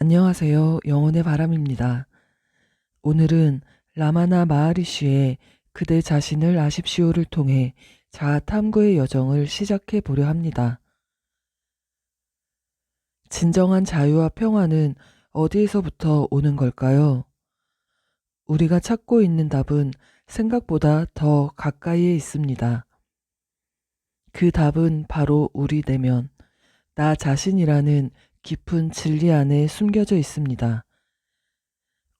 안녕하세요. 영혼의 바람입니다. 오늘은 라마나 마하리시의 그대 자신을 아십시오를 통해 자아 탐구의 여정을 시작해 보려 합니다. 진정한 자유와 평화는 어디에서부터 오는 걸까요? 우리가 찾고 있는 답은 생각보다 더 가까이에 있습니다. 그 답은 바로 우리 내면, 나 자신이라는 깊은 진리 안에 숨겨져 있습니다.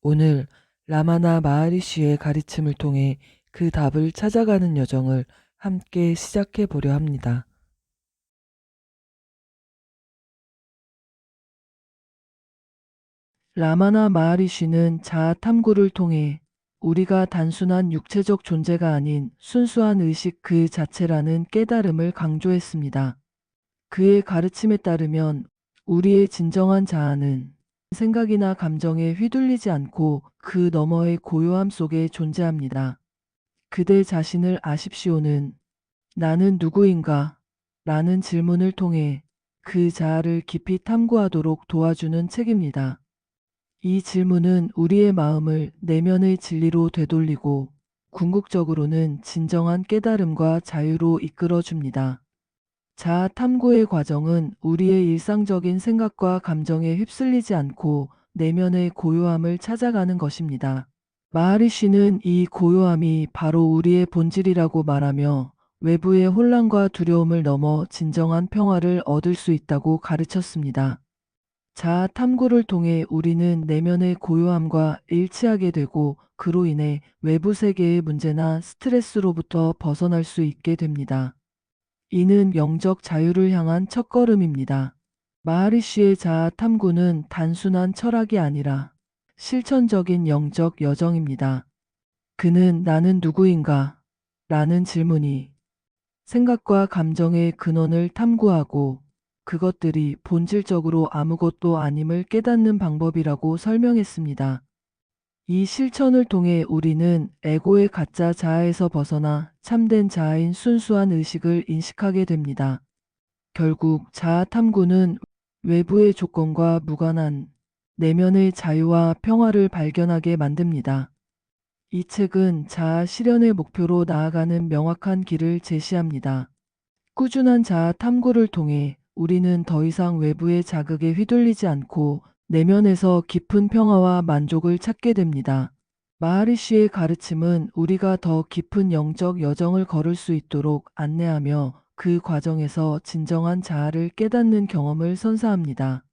오늘 라마나 마하리시의 가르침을 통해 그 답을 찾아가는 여정을 함께 시작해 보려 합니다. 라마나 마하리시는 자아 탐구를 통해 우리가 단순한 육체적 존재가 아닌 순수한 의식 그 자체라는 깨달음을 강조했습니다. 그의 가르침에 따르면 우리의 진정한 자아는 생각이나 감정에 휘둘리지 않고 그 너머의 고요함 속에 존재합니다. 그대 자신을 아십시오는 나는 누구인가? 라는 질문을 통해 그 자아를 깊이 탐구하도록 도와주는 책입니다. 이 질문은 우리의 마음을 내면의 진리로 되돌리고 궁극적으로는 진정한 깨달음과 자유로 이끌어줍니다. 자아 탐구의 과정은 우리의 일상적인 생각과 감정에 휩쓸리지 않고 내면의 고요함을 찾아가는 것입니다. 마하리시는 이 고요함이 바로 우리의 본질이라고 말하며 외부의 혼란과 두려움을 넘어 진정한 평화를 얻을 수 있다고 가르쳤습니다. 자아 탐구를 통해 우리는 내면의 고요함과 일치하게 되고 그로 인해 외부 세계의 문제나 스트레스로부터 벗어날 수 있게 됩니다. 이는 영적 자유를 향한 첫걸음입니다. 마하리시의 자아 탐구는 단순한 철학이 아니라 실천적인 영적 여정입니다. 그는 나는 누구인가? 라는 질문이 생각과 감정의 근원을 탐구하고 그것들이 본질적으로 아무것도 아님을 깨닫는 방법이라고 설명했습니다. 이 실천을 통해 우리는 에고의 가짜 자아에서 벗어나 참된 자아인 순수한 의식을 인식하게 됩니다. 결국 자아 탐구는 외부의 조건과 무관한 내면의 자유와 평화를 발견하게 만듭니다. 이 책은 자아 실현의 목표로 나아가는 명확한 길을 제시합니다. 꾸준한 자아 탐구를 통해 우리는 더 이상 외부의 자극에 휘둘리지 않고 내면에서 깊은 평화와 만족을 찾게 됩니다. 마하리시의 가르침은 우리가 더 깊은 영적 여정을 걸을 수 있도록 안내하며 그 과정에서 진정한 자아를 깨닫는 경험을 선사합니다.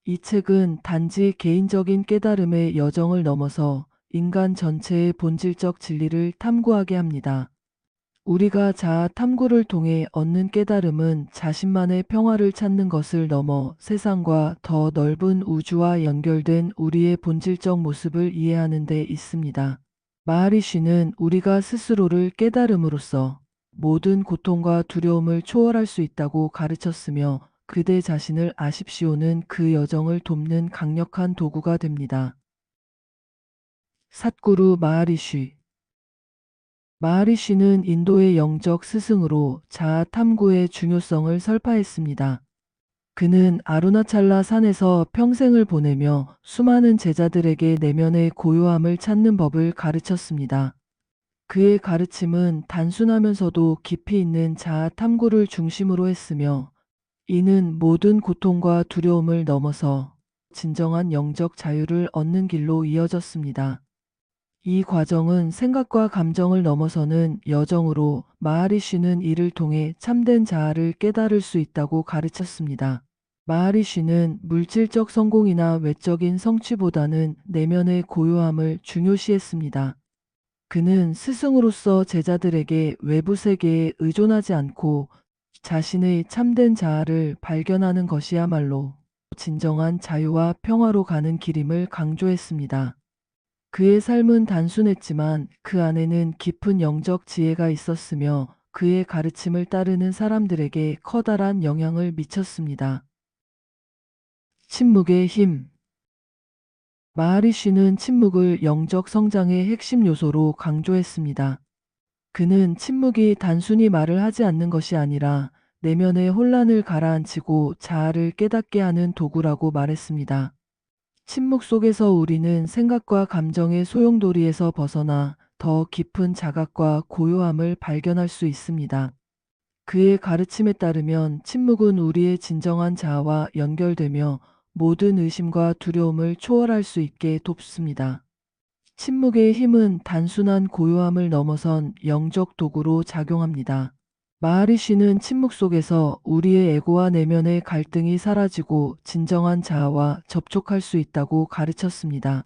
이 책은 단지 개인적인 깨달음의 여정을 넘어서 인간 전체의 본질적 진리를 탐구하게 합니다. 우리가 자아 탐구를 통해 얻는 깨달음은 자신만의 평화를 찾는 것을 넘어 세상과 더 넓은 우주와 연결된 우리의 본질적 모습을 이해하는 데 있습니다. 마하리시는 우리가 스스로를 깨달음으로써 모든 고통과 두려움을 초월할 수 있다고 가르쳤으며 그대 자신을 아십시오는 그 여정을 돕는 강력한 도구가 됩니다. 삿구루 마하리시 마하리시는 인도의 영적 스승으로 자아 탐구의 중요성을 설파했습니다. 그는 아루나찰라 산에서 평생을 보내며 수많은 제자들에게 내면의 고요함을 찾는 법을 가르쳤습니다. 그의 가르침은 단순하면서도 깊이 있는 자아 탐구를 중심으로 했으며 이는 모든 고통과 두려움을 넘어서 진정한 영적 자유를 얻는 길로 이어졌습니다. 이 과정은 생각과 감정을 넘어서는 여정으로 마하리시는 이를 통해 참된 자아를 깨달을 수 있다고 가르쳤습니다. 마하리시는 물질적 성공이나 외적인 성취보다는 내면의 고요함을 중요시했습니다. 그는 스승으로서 제자들에게 외부 세계에 의존하지 않고 자신의 참된 자아를 발견하는 것이야말로 진정한 자유와 평화로 가는 길임을 강조했습니다. 그의 삶은 단순했지만 그 안에는 깊은 영적 지혜가 있었으며 그의 가르침을 따르는 사람들에게 커다란 영향을 미쳤습니다. 침묵의 힘. 마하리시는 침묵을 영적 성장의 핵심 요소로 강조했습니다. 그는 침묵이 단순히 말을 하지 않는 것이 아니라 내면의 혼란을 가라앉히고 자아를 깨닫게 하는 도구라고 말했습니다. 침묵 속에서 우리는 생각과 감정의 소용돌이에서 벗어나 더 깊은 자각과 고요함을 발견할 수 있습니다. 그의 가르침에 따르면 침묵은 우리의 진정한 자아와 연결되며 모든 의심과 두려움을 초월할 수 있게 돕습니다. 침묵의 힘은 단순한 고요함을 넘어선 영적 도구로 작용합니다. 마하리쉬는 침묵 속에서 우리의 에고와 내면의 갈등이 사라지고 진정한 자아와 접촉할 수 있다고 가르쳤습니다.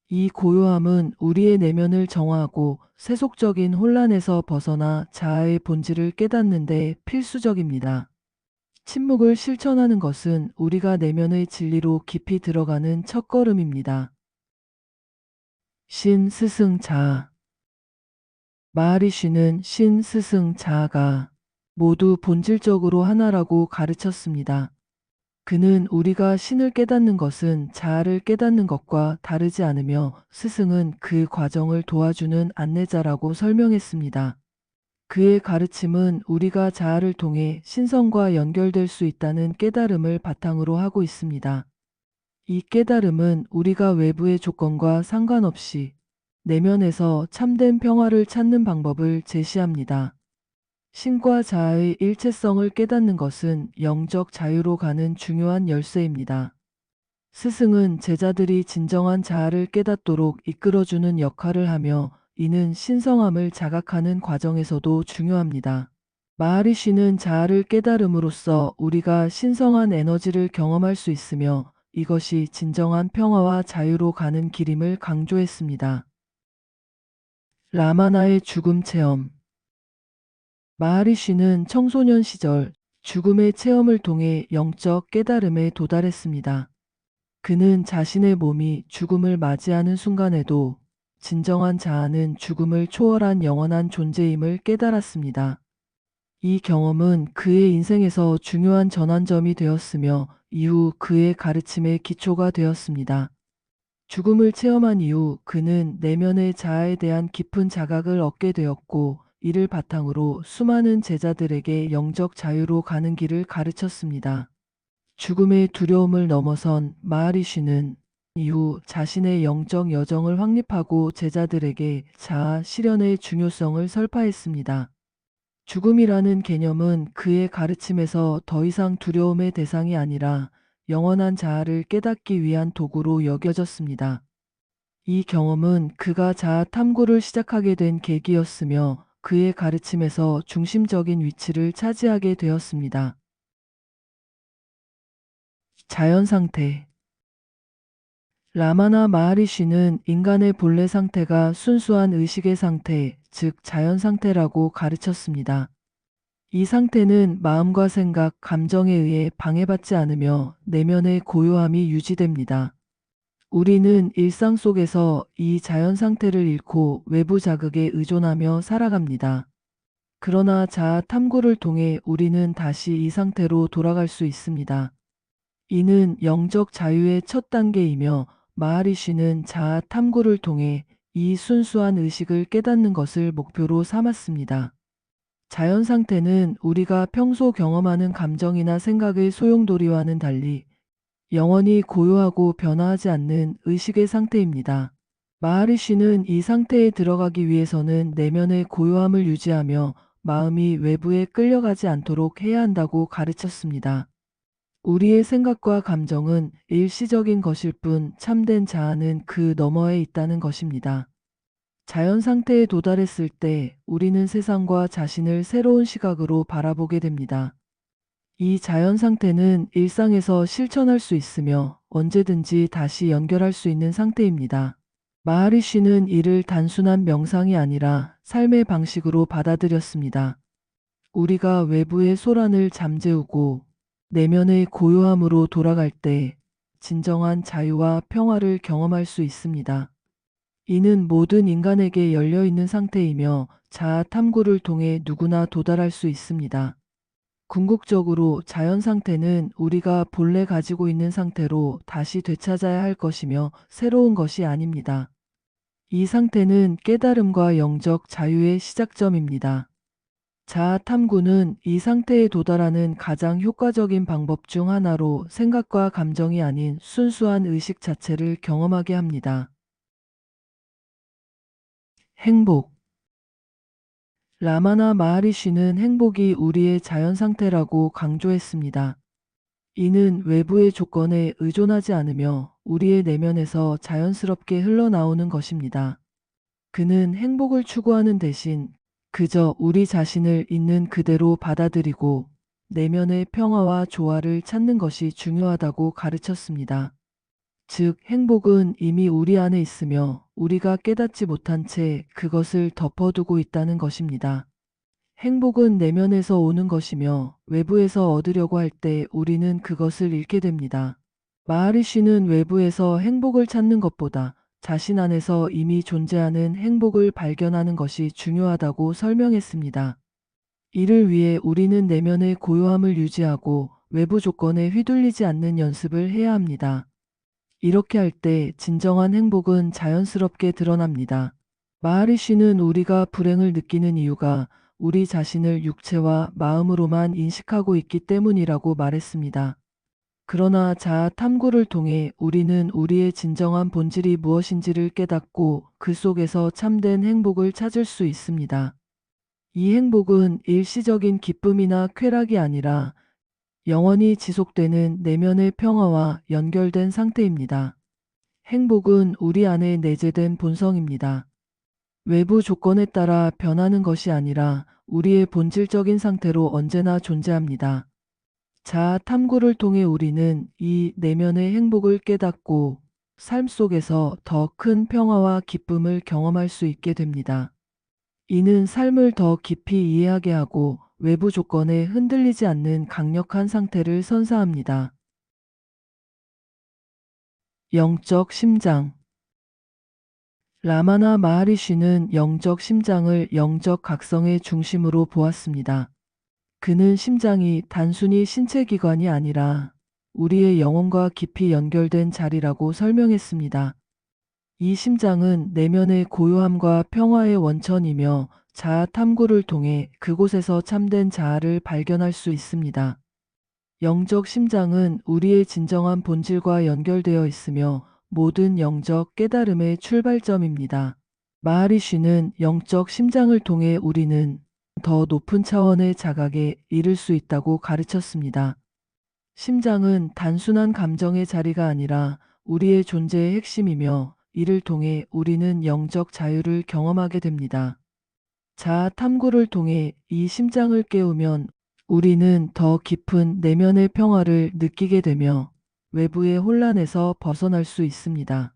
이 고요함은 우리의 내면을 정화하고 세속적인 혼란에서 벗어나 자아의 본질을 깨닫는 데 필수적입니다. 침묵을 실천하는 것은 우리가 내면의 진리로 깊이 들어가는 첫걸음입니다. 신, 스승, 자아. 마하리쉬는 신, 스승, 자아가 모두 본질적으로 하나라고 가르쳤습니다. 그는 우리가 신을 깨닫는 것은 자아를 깨닫는 것과 다르지 않으며 스승은 그 과정을 도와주는 안내자라고 설명했습니다. 그의 가르침은 우리가 자아를 통해 신성과 연결될 수 있다는 깨달음을 바탕으로 하고 있습니다. 이 깨달음은 우리가 외부의 조건과 상관없이 내면에서 참된 평화를 찾는 방법을 제시합니다. 신과 자아의 일체성을 깨닫는 것은 영적 자유로 가는 중요한 열쇠입니다. 스승은 제자들이 진정한 자아를 깨닫도록 이끌어주는 역할을 하며 이는 신성함을 자각하는 과정에서도 중요합니다. 마하리쉬는 자아를 깨달음으로써 우리가 신성한 에너지를 경험할 수 있으며 이것이 진정한 평화와 자유로 가는 길임을 강조했습니다. 라마나의 죽음 체험. 마하리쉬는 청소년 시절 죽음의 체험을 통해 영적 깨달음에 도달했습니다. 그는 자신의 몸이 죽음을 맞이하는 순간에도 진정한 자아는 죽음을 초월한 영원한 존재임을 깨달았습니다. 이 경험은 그의 인생에서 중요한 전환점이 되었으며 이후 그의 가르침의 기초가 되었습니다. 죽음을 체험한 이후 그는 내면의 자아에 대한 깊은 자각을 얻게 되었고 이를 바탕으로 수많은 제자들에게 영적 자유로 가는 길을 가르쳤습니다. 죽음의 두려움을 넘어선 마하리쉬는 이후 자신의 영적 여정을 확립하고 제자들에게 자아 실현의 중요성을 설파했습니다. 죽음이라는 개념은 그의 가르침에서 더 이상 두려움의 대상이 아니라 영원한 자아를 깨닫기 위한 도구로 여겨졌습니다. 이 경험은 그가 자아 탐구를 시작하게 된 계기였으며 그의 가르침에서 중심적인 위치를 차지하게 되었습니다. 자연 상태. 라마나 마하리쉬는 인간의 본래 상태가 순수한 의식의 상태, 즉 자연 상태라고 가르쳤습니다. 이 상태는 마음과 생각, 감정에 의해 방해받지 않으며 내면의 고요함이 유지됩니다. 우리는 일상 속에서 이 자연 상태를 잃고 외부 자극에 의존하며 살아갑니다. 그러나 자아 탐구를 통해 우리는 다시 이 상태로 돌아갈 수 있습니다. 이는 영적 자유의 첫 단계이며 마하리쉬는 자아 탐구를 통해 이 순수한 의식을 깨닫는 것을 목표로 삼았습니다. 자연 상태는 우리가 평소 경험하는 감정이나 생각의 소용돌이와는 달리 영원히 고요하고 변화하지 않는 의식의 상태입니다. 마하리쉬는 이 상태에 들어가기 위해서는 내면의 고요함을 유지하며 마음이 외부에 끌려가지 않도록 해야 한다고 가르쳤습니다. 우리의 생각과 감정은 일시적인 것일 뿐 참된 자아는 그 너머에 있다는 것입니다. 자연 상태에 도달했을 때 우리는 세상과 자신을 새로운 시각으로 바라보게 됩니다. 이 자연 상태는 일상에서 실천할 수 있으며 언제든지 다시 연결할 수 있는 상태입니다. 마하리쉬는 이를 단순한 명상이 아니라 삶의 방식으로 받아들였습니다. 우리가 외부의 소란을 잠재우고 내면의 고요함으로 돌아갈 때 진정한 자유와 평화를 경험할 수 있습니다. 이는 모든 인간에게 열려있는 상태이며 자아 탐구를 통해 누구나 도달할 수 있습니다. 궁극적으로 자연 상태는 우리가 본래 가지고 있는 상태로 다시 되찾아야 할 것이며 새로운 것이 아닙니다. 이 상태는 깨달음과 영적 자유의 시작점입니다. 자아 탐구는 이 상태에 도달하는 가장 효과적인 방법 중 하나로 생각과 감정이 아닌 순수한 의식 자체를 경험하게 합니다. 행복. 라마나 마하리쉬는 행복이 우리의 자연 상태라고 강조했습니다. 이는 외부의 조건에 의존하지 않으며 우리의 내면에서 자연스럽게 흘러나오는 것입니다. 그는 행복을 추구하는 대신 그저 우리 자신을 있는 그대로 받아들이고 내면의 평화와 조화를 찾는 것이 중요하다고 가르쳤습니다. 즉, 행복은 이미 우리 안에 있으며 우리가 깨닫지 못한 채 그것을 덮어두고 있다는 것입니다. 행복은 내면에서 오는 것이며 외부에서 얻으려고 할 때 우리는 그것을 잃게 됩니다. 마하리쉬는 외부에서 행복을 찾는 것보다 자신 안에서 이미 존재하는 행복을 발견하는 것이 중요하다고 설명했습니다. 이를 위해 우리는 내면의 고요함을 유지하고 외부 조건에 휘둘리지 않는 연습을 해야 합니다. 이렇게 할 때 진정한 행복은 자연스럽게 드러납니다. 마하리쉬는 우리가 불행을 느끼는 이유가 우리 자신을 육체와 마음으로만 인식하고 있기 때문이라고 말했습니다. 그러나 자아 탐구를 통해 우리는 우리의 진정한 본질이 무엇인지를 깨닫고 그 속에서 참된 행복을 찾을 수 있습니다. 이 행복은 일시적인 기쁨이나 쾌락이 아니라 영원히 지속되는 내면의 평화와 연결된 상태입니다. 행복은 우리 안에 내재된 본성입니다. 외부 조건에 따라 변하는 것이 아니라 우리의 본질적인 상태로 언제나 존재합니다. 자아 탐구를 통해 우리는 이 내면의 행복을 깨닫고 삶 속에서 더 큰 평화와 기쁨을 경험할 수 있게 됩니다. 이는 삶을 더 깊이 이해하게 하고 외부 조건에 흔들리지 않는 강력한 상태를 선사합니다. 영적 심장. 라마나 마하리쉬는 영적 심장을 영적 각성의 중심으로 보았습니다. 그는 심장이 단순히 신체 기관이 아니라 우리의 영혼과 깊이 연결된 자리라고 설명했습니다. 이 심장은 내면의 고요함과 평화의 원천이며 자아 탐구를 통해 그곳에서 참된 자아를 발견할 수 있습니다. 영적 심장은 우리의 진정한 본질과 연결되어 있으며 모든 영적 깨달음의 출발점입니다. 마하리쉬는 영적 심장을 통해 우리는 더 높은 차원의 자각에 이를 수 있다고 가르쳤습니다. 심장은 단순한 감정의 자리가 아니라 우리의 존재의 핵심이며 이를 통해 우리는 영적 자유를 경험하게 됩니다. 자아 탐구를 통해 이 심장을 깨우면 우리는 더 깊은 내면의 평화를 느끼게 되며 외부의 혼란에서 벗어날 수 있습니다.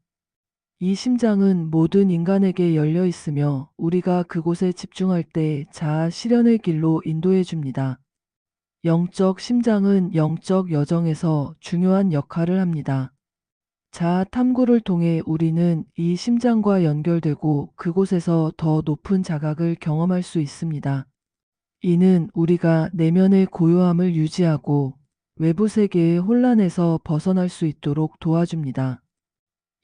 이 심장은 모든 인간에게 열려 있으며 우리가 그곳에 집중할 때 자아 실현의 길로 인도해 줍니다. 영적 심장은 영적 여정에서 중요한 역할을 합니다. 자아 탐구를 통해 우리는 이 심장과 연결되고 그곳에서 더 높은 자각을 경험할 수 있습니다. 이는 우리가 내면의 고요함을 유지하고 외부 세계의 혼란에서 벗어날 수 있도록 도와줍니다.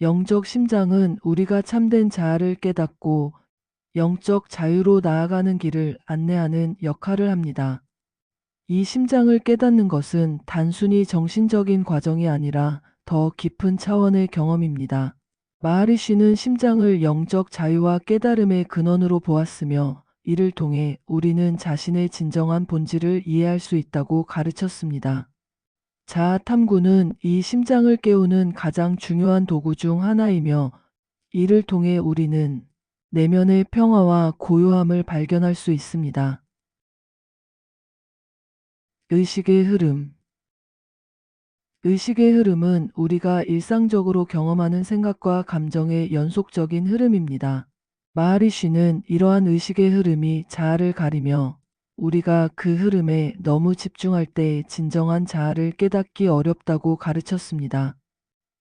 영적 심장은 우리가 참된 자아를 깨닫고 영적 자유로 나아가는 길을 안내하는 역할을 합니다. 이 심장을 깨닫는 것은 단순히 정신적인 과정이 아니라 더 깊은 차원의 경험입니다. 마하리쉬는 심장을 영적 자유와 깨달음의 근원으로 보았으며 이를 통해 우리는 자신의 진정한 본질을 이해할 수 있다고 가르쳤습니다. 자아 탐구는 이 심장을 깨우는 가장 중요한 도구 중 하나이며 이를 통해 우리는 내면의 평화와 고요함을 발견할 수 있습니다. 의식의 흐름. 의식의 흐름은 우리가 일상적으로 경험하는 생각과 감정의 연속적인 흐름입니다. 마하리쉬는 이러한 의식의 흐름이 자아를 가리며 우리가 그 흐름에 너무 집중할 때 진정한 자아를 깨닫기 어렵다고 가르쳤습니다.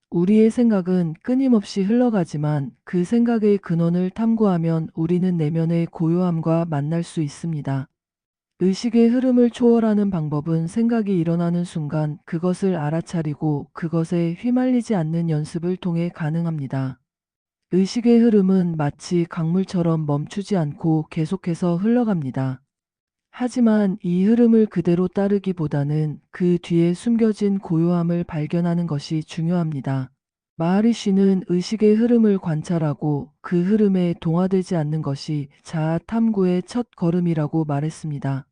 우리의 생각은 끊임없이 흘러가지만 그 생각의 근원을 탐구하면 우리는 내면의 고요함과 만날 수 있습니다. 의식의 흐름을 초월하는 방법은 생각이 일어나는 순간 그것을 알아차리고 그것에 휘말리지 않는 연습을 통해 가능합니다. 의식의 흐름은 마치 강물처럼 멈추지 않고 계속해서 흘러갑니다. 하지만 이 흐름을 그대로 따르기보다는 그 뒤에 숨겨진 고요함을 발견하는 것이 중요합니다. 마하리시는 의식의 흐름을 관찰하고 그 흐름에 동화되지 않는 것이 자아 탐구의 첫 걸음이라고 말했습니다.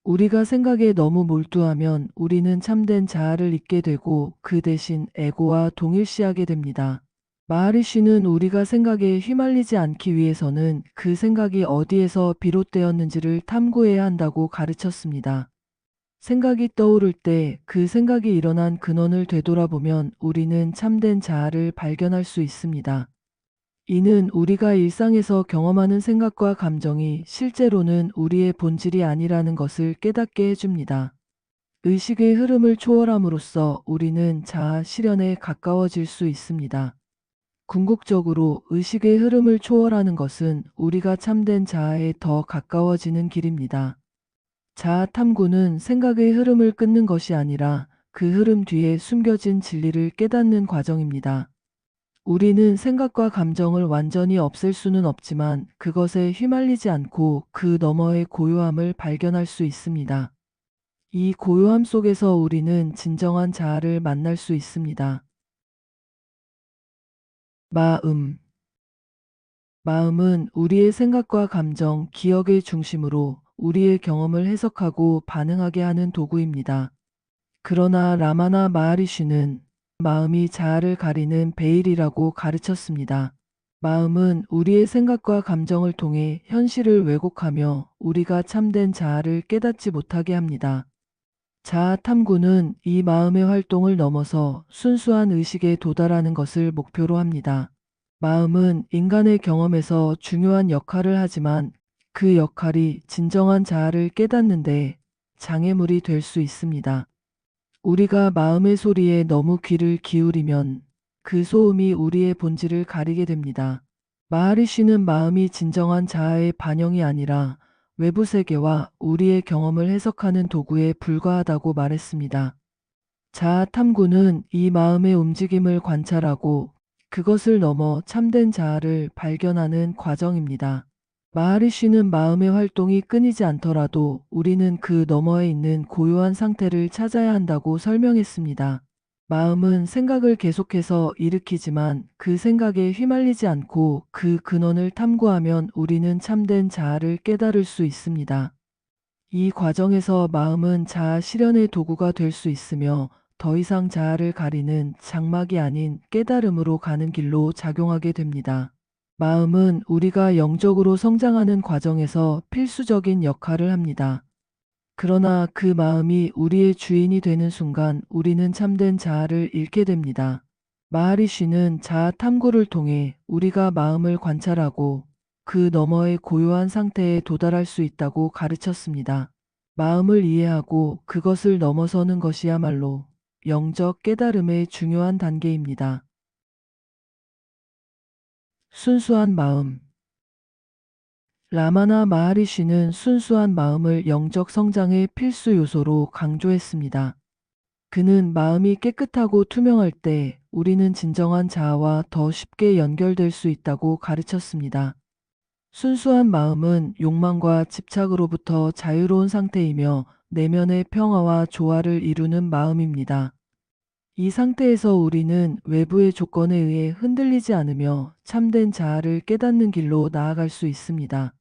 우리가 생각에 너무 몰두하면 우리는 참된 자아를 잊게 되고 그 대신 에고와 동일시하게 됩니다. 마하리시는 우리가 생각에 휘말리지 않기 위해서는 그 생각이 어디에서 비롯되었는지를 탐구해야 한다고 가르쳤습니다. 생각이 떠오를 때 그 생각이 일어난 근원을 되돌아보면 우리는 참된 자아를 발견할 수 있습니다. 이는 우리가 일상에서 경험하는 생각과 감정이 실제로는 우리의 본질이 아니라는 것을 깨닫게 해줍니다. 의식의 흐름을 초월함으로써 우리는 자아 실현에 가까워질 수 있습니다. 궁극적으로 의식의 흐름을 초월하는 것은 우리가 참된 자아에 더 가까워지는 길입니다. 자아 탐구는 생각의 흐름을 끊는 것이 아니라 그 흐름 뒤에 숨겨진 진리를 깨닫는 과정입니다. 우리는 생각과 감정을 완전히 없앨 수는 없지만 그것에 휘말리지 않고 그 너머의 고요함을 발견할 수 있습니다. 이 고요함 속에서 우리는 진정한 자아를 만날 수 있습니다. 마음. 마음은 우리의 생각과 감정, 기억의 중심으로 우리의 경험을 해석하고 반응하게 하는 도구입니다. 그러나 라마나 마하리시는 마음이 자아를 가리는 베일이라고 가르쳤습니다. 마음은 우리의 생각과 감정을 통해 현실을 왜곡하며 우리가 참된 자아를 깨닫지 못하게 합니다. 자아 탐구는 이 마음의 활동을 넘어서 순수한 의식에 도달하는 것을 목표로 합니다. 마음은 인간의 경험에서 중요한 역할을 하지만 그 역할이 진정한 자아를 깨닫는데 장애물이 될 수 있습니다. 우리가 마음의 소리에 너무 귀를 기울이면 그 소음이 우리의 본질을 가리게 됩니다. 마하리시는 마음이 진정한 자아의 반영이 아니라 외부 세계와 우리의 경험을 해석하는 도구에 불과하다고 말했습니다. 자아 탐구는 이 마음의 움직임을 관찰하고 그것을 넘어 참된 자아를 발견하는 과정입니다. 마하리시는 마음의 활동이 끊이지 않더라도 우리는 그 너머에 있는 고요한 상태를 찾아야 한다고 설명했습니다. 마음은 생각을 계속해서 일으키지만 그 생각에 휘말리지 않고 그 근원을 탐구하면 우리는 참된 자아를 깨달을 수 있습니다. 이 과정에서 마음은 자아 실현의 도구가 될 수 있으며 더 이상 자아를 가리는 장막이 아닌 깨달음으로 가는 길로 작용하게 됩니다. 마음은 우리가 영적으로 성장하는 과정에서 필수적인 역할을 합니다. 그러나 그 마음이 우리의 주인이 되는 순간 우리는 참된 자아를 잃게 됩니다. 마하리시는 자아 탐구를 통해 우리가 마음을 관찰하고 그 너머의 고요한 상태에 도달할 수 있다고 가르쳤습니다. 마음을 이해하고 그것을 넘어서는 것이야말로 영적 깨달음의 중요한 단계입니다. 순수한 마음. 라마나 마하리시는 순수한 마음을 영적 성장의 필수 요소로 강조했습니다. 그는 마음이 깨끗하고 투명할 때 우리는 진정한 자아와 더 쉽게 연결될 수 있다고 가르쳤습니다. 순수한 마음은 욕망과 집착으로부터 자유로운 상태이며 내면의 평화와 조화를 이루는 마음입니다. 이 상태에서 우리는 외부의 조건에 의해 흔들리지 않으며 참된 자아를 깨닫는 길로 나아갈 수 있습니다.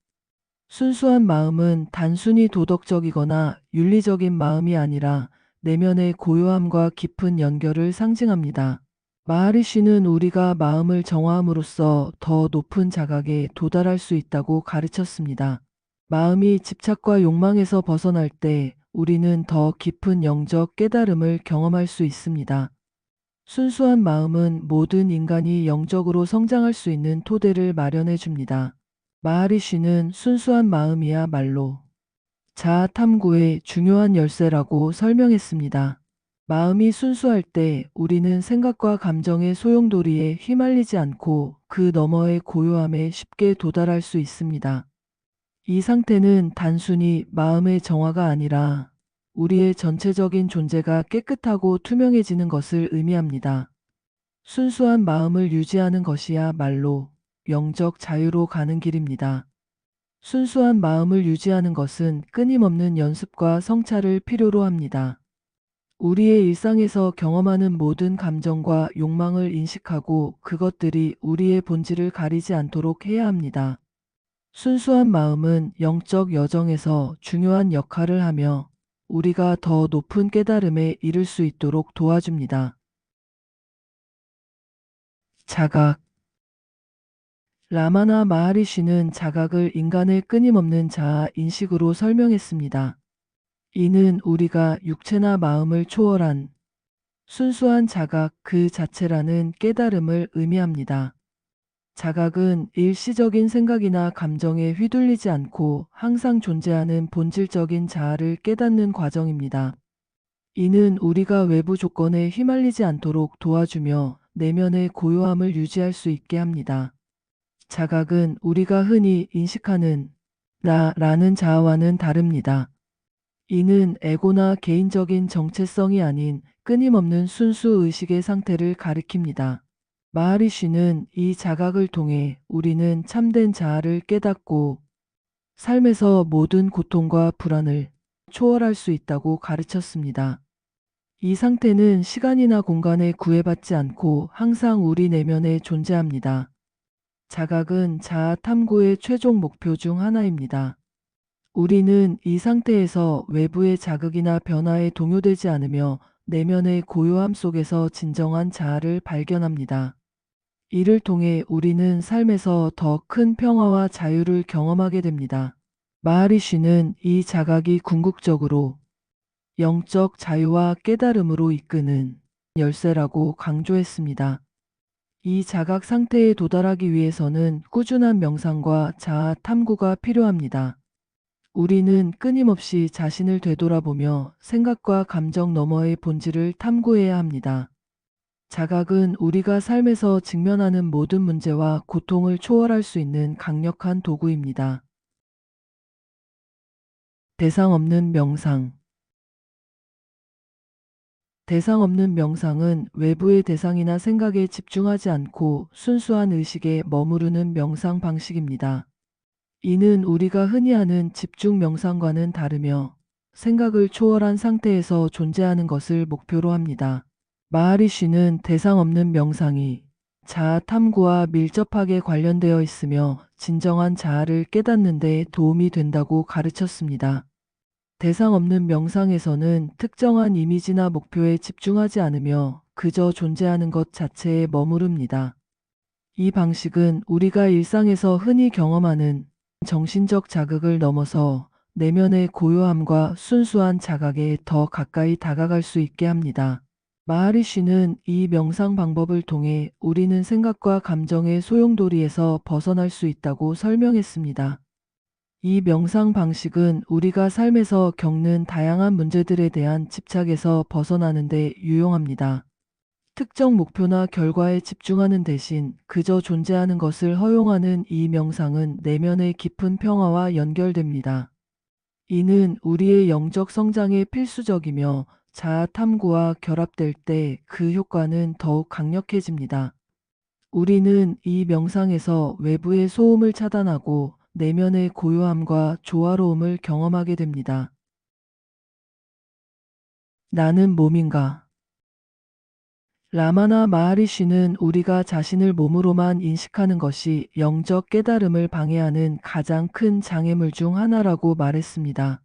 순수한 마음은 단순히 도덕적이거나 윤리적인 마음이 아니라 내면의 고요함과 깊은 연결을 상징합니다. 마하리시는 우리가 마음을 정화함으로써 더 높은 자각에 도달할 수 있다고 가르쳤습니다. 마음이 집착과 욕망에서 벗어날 때 우리는 더 깊은 영적 깨달음을 경험할 수 있습니다. 순수한 마음은 모든 인간이 영적으로 성장할 수 있는 토대를 마련해 줍니다. 마하리시는 순수한 마음이야말로 자아 탐구의 중요한 열쇠라고 설명했습니다. 마음이 순수할 때 우리는 생각과 감정의 소용돌이에 휘말리지 않고 그 너머의 고요함에 쉽게 도달할 수 있습니다. 이 상태는 단순히 마음의 정화가 아니라 우리의 전체적인 존재가 깨끗하고 투명해지는 것을 의미합니다. 순수한 마음을 유지하는 것이야말로 영적 자유로 가는 길입니다. 순수한 마음을 유지하는 것은 끊임없는 연습과 성찰을 필요로 합니다. 우리의 일상에서 경험하는 모든 감정과 욕망을 인식하고 그것들이 우리의 본질을 가리지 않도록 해야 합니다. 순수한 마음은 영적 여정에서 중요한 역할을 하며 우리가 더 높은 깨달음에 이를 수 있도록 도와줍니다. 자각. 라마나 마하리시는 자각을 인간의 끊임없는 자아 인식으로 설명했습니다. 이는 우리가 육체나 마음을 초월한 순수한 자각 그 자체라는 깨달음을 의미합니다. 자각은 일시적인 생각이나 감정에 휘둘리지 않고 항상 존재하는 본질적인 자아를 깨닫는 과정입니다. 이는 우리가 외부 조건에 휘말리지 않도록 도와주며 내면의 고요함을 유지할 수 있게 합니다. 자각은 우리가 흔히 인식하는 나라는 자아와는 다릅니다. 이는 에고나 개인적인 정체성이 아닌 끊임없는 순수 의식의 상태를 가리킵니다. 마하리쉬는 이 자각을 통해 우리는 참된 자아를 깨닫고 삶에서 모든 고통과 불안을 초월할 수 있다고 가르쳤습니다. 이 상태는 시간이나 공간에 구애받지 않고 항상 우리 내면에 존재합니다. 자각은 자아 탐구의 최종 목표 중 하나입니다. 우리는 이 상태에서 외부의 자극이나 변화에 동요되지 않으며 내면의 고요함 속에서 진정한 자아를 발견합니다. 이를 통해 우리는 삶에서 더 큰 평화와 자유를 경험하게 됩니다. 마하리쉬는 이 자각이 궁극적으로 영적 자유와 깨달음으로 이끄는 열쇠라고 강조했습니다. 이 자각 상태에 도달하기 위해서는 꾸준한 명상과 자아 탐구가 필요합니다. 우리는 끊임없이 자신을 되돌아보며 생각과 감정 너머의 본질을 탐구해야 합니다. 자각은 우리가 삶에서 직면하는 모든 문제와 고통을 초월할 수 있는 강력한 도구입니다. 대상 없는 명상. 대상 없는 명상은 외부의 대상이나 생각에 집중하지 않고 순수한 의식에 머무르는 명상 방식입니다. 이는 우리가 흔히 하는 집중 명상과는 다르며 생각을 초월한 상태에서 존재하는 것을 목표로 합니다. 마하리쉬는 대상 없는 명상이 자아 탐구와 밀접하게 관련되어 있으며 진정한 자아를 깨닫는 데 도움이 된다고 가르쳤습니다. 대상 없는 명상에서는 특정한 이미지나 목표에 집중하지 않으며 그저 존재하는 것 자체에 머무릅니다. 이 방식은 우리가 일상에서 흔히 경험하는 정신적 자극을 넘어서 내면의 고요함과 순수한 자각에 더 가까이 다가갈 수 있게 합니다. 마하리쉬는 이 명상 방법을 통해 우리는 생각과 감정의 소용돌이에서 벗어날 수 있다고 설명했습니다. 이 명상 방식은 우리가 삶에서 겪는 다양한 문제들에 대한 집착에서 벗어나는 데 유용합니다. 특정 목표나 결과에 집중하는 대신 그저 존재하는 것을 허용하는 이 명상은 내면의 깊은 평화와 연결됩니다. 이는 우리의 영적 성장에 필수적이며 자아 탐구와 결합될 때 그 효과는 더욱 강력해집니다. 우리는 이 명상에서 외부의 소음을 차단하고 내면의 고요함과 조화로움을 경험하게 됩니다. 나는 몸인가? 라마나 마하리쉬는 우리가 자신을 몸으로만 인식하는 것이 영적 깨달음을 방해하는 가장 큰 장애물 중 하나라고 말했습니다.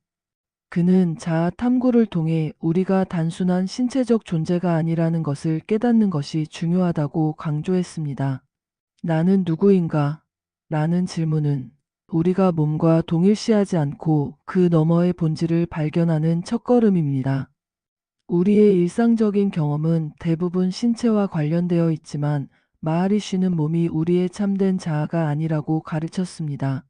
그는 자아 탐구를 통해 우리가 단순한 신체적 존재가 아니라는 것을 깨닫는 것이 중요하다고 강조했습니다. 나는 누구인가? 라는 질문은 우리가 몸과 동일시하지 않고 그 너머의 본질을 발견하는 첫걸음입니다. 우리의 일상적인 경험은 대부분 신체와 관련되어 있지만 마하리쉬는 몸이 우리의 참된 자아가 아니라고 가르쳤습니다.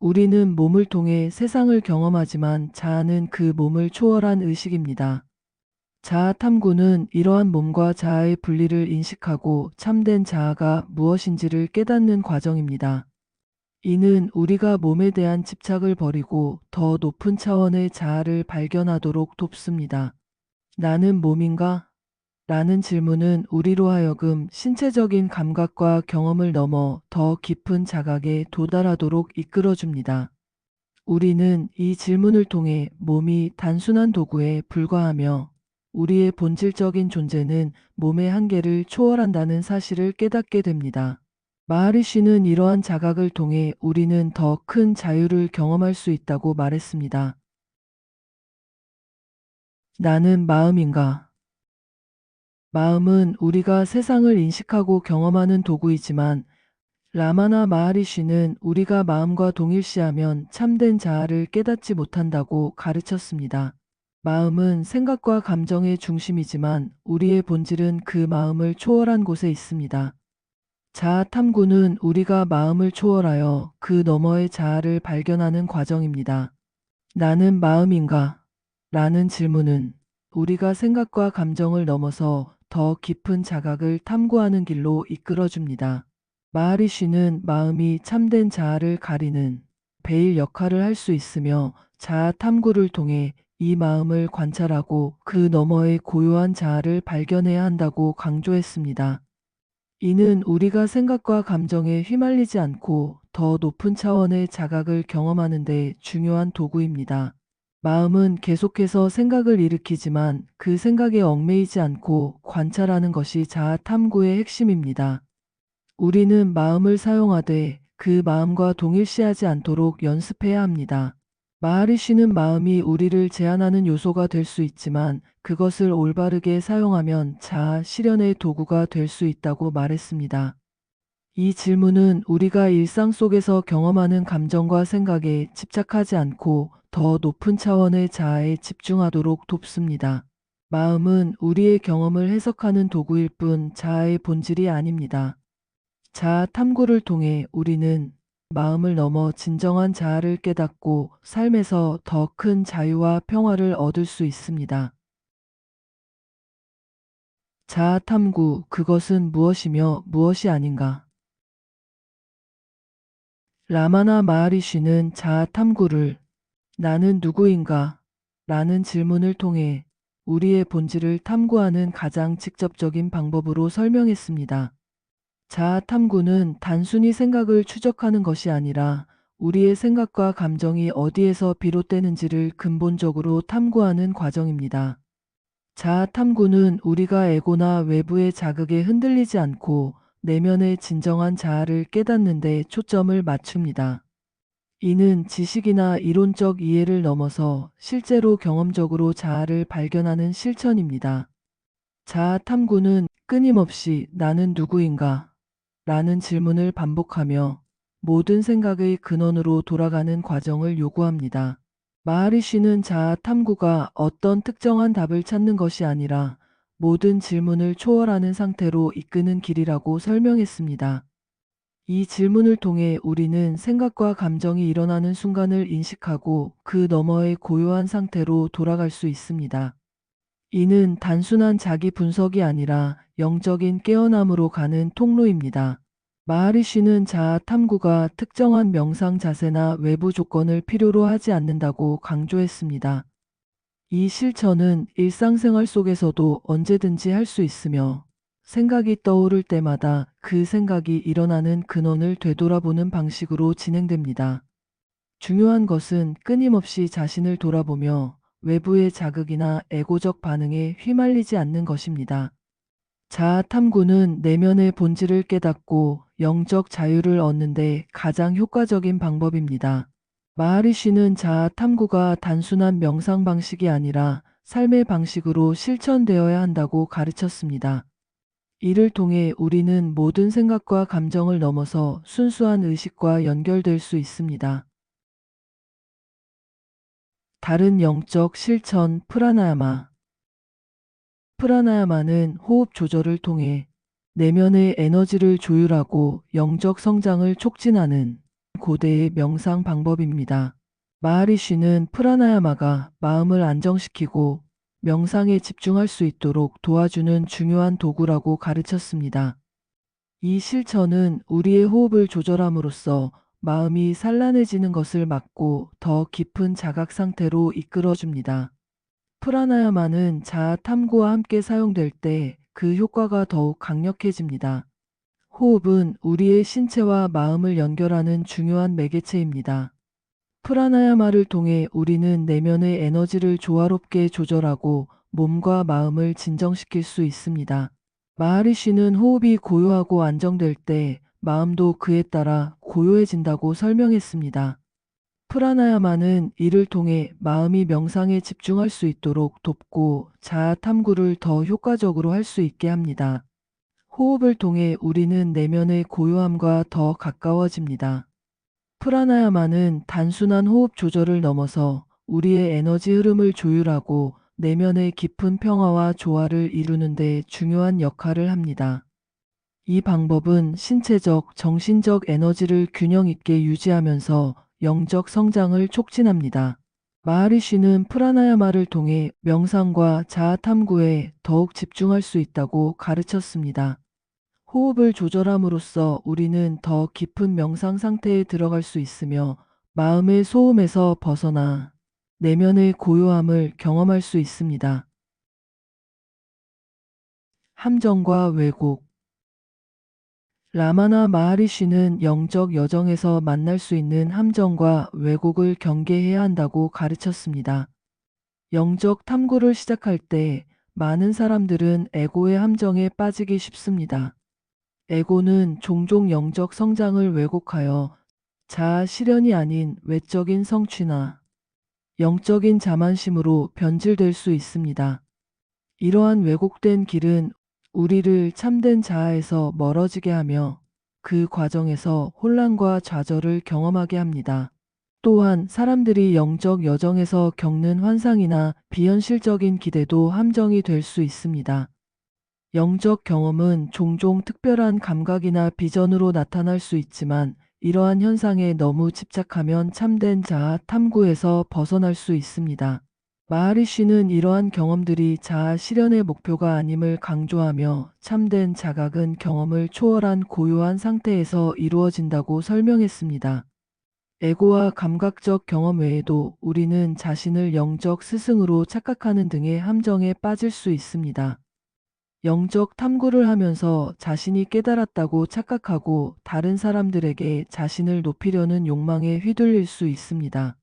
우리는 몸을 통해 세상을 경험하지만 자아는 그 몸을 초월한 의식입니다. 자아 탐구는 이러한 몸과 자아의 분리를 인식하고 참된 자아가 무엇인지를 깨닫는 과정입니다. 이는 우리가 몸에 대한 집착을 버리고 더 높은 차원의 자아를 발견하도록 돕습니다. 나는 몸인가? 라는 질문은 우리로 하여금 신체적인 감각과 경험을 넘어 더 깊은 자각에 도달하도록 이끌어줍니다. 우리는 이 질문을 통해 몸이 단순한 도구에 불과하며 우리의 본질적인 존재는 몸의 한계를 초월한다는 사실을 깨닫게 됩니다. 마하리시는 이러한 자각을 통해 우리는 더 큰 자유를 경험할 수 있다고 말했습니다. 나는 마음인가? 마음은 우리가 세상을 인식하고 경험하는 도구이지만 라마나 마하리시는 우리가 마음과 동일시하면 참된 자아를 깨닫지 못한다고 가르쳤습니다. 마음은 생각과 감정의 중심이지만 우리의 본질은 그 마음을 초월한 곳에 있습니다. 자아 탐구는 우리가 마음을 초월하여 그 너머의 자아를 발견하는 과정입니다. 나는 마음인가? 라는 질문은 우리가 생각과 감정을 넘어서 더 깊은 자각을 탐구하는 길로 이끌어줍니다. 마하리시는 마음이 참된 자아를 가리는 베일 역할을 할 수 있으며 자아 탐구를 통해 이 마음을 관찰하고 그 너머의 고요한 자아를 발견해야 한다고 강조했습니다. 이는 우리가 생각과 감정에 휘말리지 않고 더 높은 차원의 자각을 경험하는 데 중요한 도구입니다. 마음은 계속해서 생각을 일으키지만 그 생각에 얽매이지 않고 관찰하는 것이 자아 탐구의 핵심입니다. 우리는 마음을 사용하되 그 마음과 동일시하지 않도록 연습해야 합니다. 마하리시는 마음이 우리를 제한하는 요소가 될 수 있지만 그것을 올바르게 사용하면 자아 실현의 도구가 될 수 있다고 말했습니다. 이 질문은 우리가 일상 속에서 경험하는 감정과 생각에 집착하지 않고 더 높은 차원의 자아에 집중하도록 돕습니다. 마음은 우리의 경험을 해석하는 도구일 뿐 자아의 본질이 아닙니다. 자아 탐구를 통해 우리는 마음을 넘어 진정한 자아를 깨닫고 삶에서 더 큰 자유와 평화를 얻을 수 있습니다. 자아 탐구, 그것은 무엇이며 무엇이 아닌가? 라마나 마하리시는 자아 탐구를 나는 누구인가? 라는 질문을 통해 우리의 본질을 탐구하는 가장 직접적인 방법으로 설명했습니다. 자아 탐구는 단순히 생각을 추적하는 것이 아니라 우리의 생각과 감정이 어디에서 비롯되는지를 근본적으로 탐구하는 과정입니다. 자아 탐구는 우리가 에고나 외부의 자극에 흔들리지 않고 내면의 진정한 자아를 깨닫는 데 초점을 맞춥니다. 이는 지식이나 이론적 이해를 넘어서 실제로 경험적으로 자아를 발견하는 실천입니다. 자아 탐구는 끊임없이 나는 누구인가? 라는 질문을 반복하며 모든 생각의 근원으로 돌아가는 과정을 요구합니다. 마하리시는 자아 탐구가 어떤 특정한 답을 찾는 것이 아니라 모든 질문을 초월하는 상태로 이끄는 길이라고 설명했습니다. 이 질문을 통해 우리는 생각과 감정이 일어나는 순간을 인식하고 그 너머의 고요한 상태로 돌아갈 수 있습니다. 이는 단순한 자기 분석이 아니라 영적인 깨어남으로 가는 통로입니다. 마하리시는 자아 탐구가 특정한 명상 자세나 외부 조건을 필요로 하지 않는다고 강조했습니다. 이 실천은 일상생활 속에서도 언제든지 할 수 있으며 생각이 떠오를 때마다 그 생각이 일어나는 근원을 되돌아보는 방식으로 진행됩니다. 중요한 것은 끊임없이 자신을 돌아보며 외부의 자극이나 에고적 반응에 휘말리지 않는 것입니다. 자아 탐구는 내면의 본질을 깨닫고 영적 자유를 얻는 데 가장 효과적인 방법입니다. 마하리시는 자아 탐구가 단순한 명상 방식이 아니라 삶의 방식으로 실천되어야 한다고 가르쳤습니다. 이를 통해 우리는 모든 생각과 감정을 넘어서 순수한 의식과 연결될 수 있습니다. 다른 영적 실천 프라나야마. 프라나야마는 호흡 조절을 통해 내면의 에너지를 조율하고 영적 성장을 촉진하는 고대의 명상 방법입니다. 마하리시는 프라나야마가 마음을 안정시키고 명상에 집중할 수 있도록 도와주는 중요한 도구라고 가르쳤습니다. 이 실천은 우리의 호흡을 조절함으로써 마음이 산란해지는 것을 막고 더 깊은 자각 상태로 이끌어줍니다. 프라나야마는 자아 탐구와 함께 사용될 때 그 효과가 더욱 강력해집니다. 호흡은 우리의 신체와 마음을 연결하는 중요한 매개체입니다. 프라나야마를 통해 우리는 내면의 에너지를 조화롭게 조절하고 몸과 마음을 진정시킬 수 있습니다. 마하리쉬는 호흡이 고요하고 안정될 때 마음도 그에 따라 고요해진다고 설명했습니다. 프라나야마는 이를 통해 마음이 명상에 집중할 수 있도록 돕고 자아 탐구를 더 효과적으로 할 수 있게 합니다. 호흡을 통해 우리는 내면의 고요함과 더 가까워집니다. 프라나야마는 단순한 호흡 조절을 넘어서 우리의 에너지 흐름을 조율하고 내면의 깊은 평화와 조화를 이루는 데 중요한 역할을 합니다. 이 방법은 신체적, 정신적 에너지를 균형 있게 유지하면서 영적 성장을 촉진합니다. 마하리쉬는 프라나야마를 통해 명상과 자아 탐구에 더욱 집중할 수 있다고 가르쳤습니다. 호흡을 조절함으로써 우리는 더 깊은 명상 상태에 들어갈 수 있으며 마음의 소음에서 벗어나 내면의 고요함을 경험할 수 있습니다. 함정과 왜곡. 라마나 마하리쉬는 영적 여정에서 만날 수 있는 함정과 왜곡을 경계해야 한다고 가르쳤습니다. 영적 탐구를 시작할 때 많은 사람들은 에고의 함정에 빠지기 쉽습니다. 에고는 종종 영적 성장을 왜곡하여 자아 실현이 아닌 외적인 성취나 영적인 자만심으로 변질될 수 있습니다. 이러한 왜곡된 길은 우리를 참된 자아에서 멀어지게 하며 그 과정에서 혼란과 좌절을 경험하게 합니다. 또한 사람들이 영적 여정에서 겪는 환상이나 비현실적인 기대도 함정이 될 수 있습니다. 영적 경험은 종종 특별한 감각이나 비전으로 나타날 수 있지만 이러한 현상에 너무 집착하면 참된 자아 탐구에서 벗어날 수 있습니다. 마하리쉬는 이러한 경험들이 자아 실현의 목표가 아님을 강조하며 참된 자각은 경험을 초월한 고요한 상태에서 이루어진다고 설명했습니다. 에고와 감각적 경험 외에도 우리는 자신을 영적 스승으로 착각하는 등의 함정에 빠질 수 있습니다. 영적 탐구를 하면서 자신이 깨달았다고 착각하고 다른 사람들에게 자신을 높이려는 욕망에 휘둘릴 수 있습니다.